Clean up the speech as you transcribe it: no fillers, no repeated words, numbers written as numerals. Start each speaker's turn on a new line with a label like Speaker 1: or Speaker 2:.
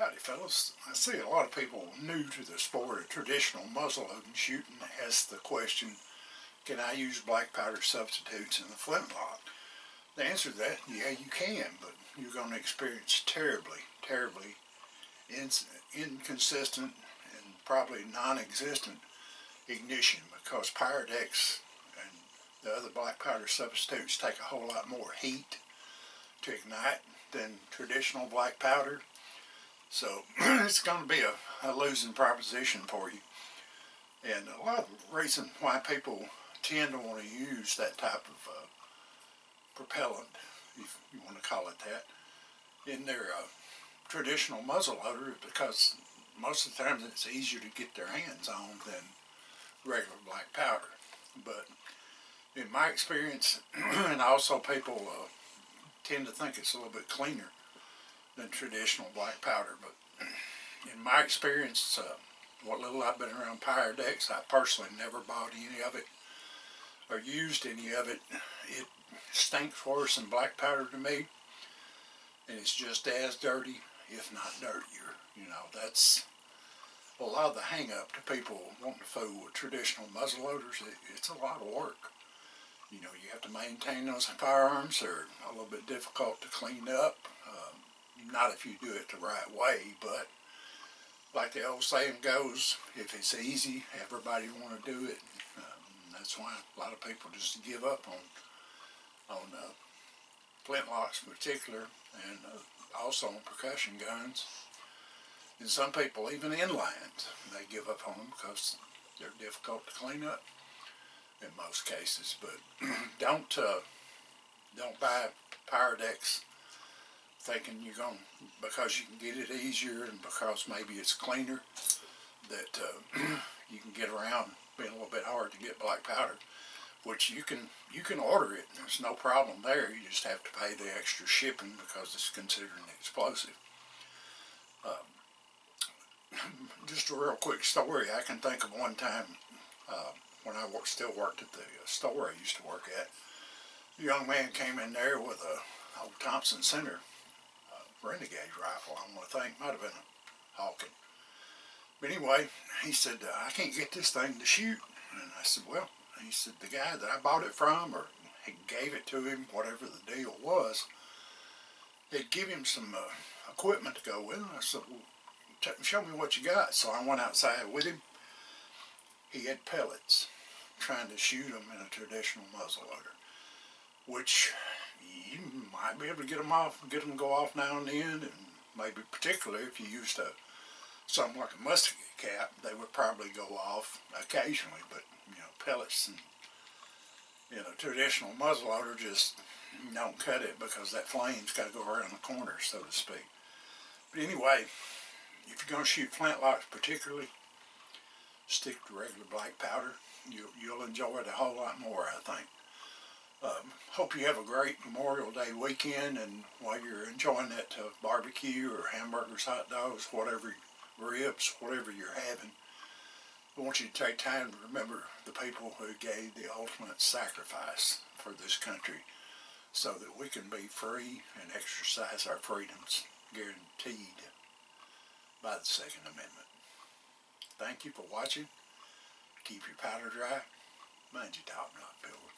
Speaker 1: Howdy fellas. I see a lot of people new to the sport of traditional muzzleloading shooting ask the question, can I use black powder substitutes in the flintlock? The answer to that, yeah you can, but you're going to experience terribly inconsistent and probably non-existent ignition, because Pyrodex and the other black powder substitutes take a whole lot more heat to ignite than traditional black powder. So it's going to be a losing proposition for you. And a lot of the reason why people tend to want to use that type of propellant, if you want to call it that, in their traditional muzzleloader is because most of the time it's easier to get their hands on than regular black powder. But in my experience, and also people tend to think it's a little bit cleaner than traditional black powder, but in my experience, what little I've been around Pyrodex, I personally never bought any of it or used any of it. It stinks worse than black powder to me, and it's just as dirty, if not dirtier. You know, that's a lot of the hang up to people wanting to fool with traditional muzzleloaders. It's a lot of work. You know, you have to maintain those firearms. They're a little bit difficult to clean up. Not if you do it the right way, but like the old saying goes, if it's easy, everybody want to do it. That's why a lot of people just give up on flintlocks in particular, and also on percussion guns. And some people, even inlines, they give up on them because they're difficult to clean up in most cases. But don't buy Pyrodex thinking you're going, because you can get it easier and because maybe it's cleaner, that you can get around being a little bit hard to get black powder, which you can order it. There's no problem there. You just have to pay the extra shipping because it's considered an explosive. Just a real quick story. I can think of one time when I still worked at the store I used to work at. A young man came in there with a old Thompson Center Renegade rifle, I want to think. Might have been a Hawken. But anyway, he said, I can't get this thing to shoot. And I said, well, he said, the guy that I bought it from, or he gave it to him, whatever the deal was, they'd give him some equipment to go with it. I said, well, show me what you got. So I went outside with him. He had pellets, trying to shoot them in a traditional muzzleloader, which you might be able to get them go off now and then, and maybe particularly if you used something like a musket cap, they would probably go off occasionally. But you know, pellets and a traditional muzzleloader just don't cut it, because that flame's got to go around the corner, so to speak. But anyway, if you're going to shoot flintlocks particularly, stick to regular black powder. You'll enjoy it a whole lot more, I think. Hope you have a great Memorial Day weekend, and while you're enjoying that barbecue or hamburgers, hot dogs, whatever, ribs, whatever you're having, I want you to take time to remember the people who gave the ultimate sacrifice for this country so that we can be free and exercise our freedoms guaranteed by the Second Amendment. Thank you for watching. Keep your powder dry. Mind your top knot, pillar.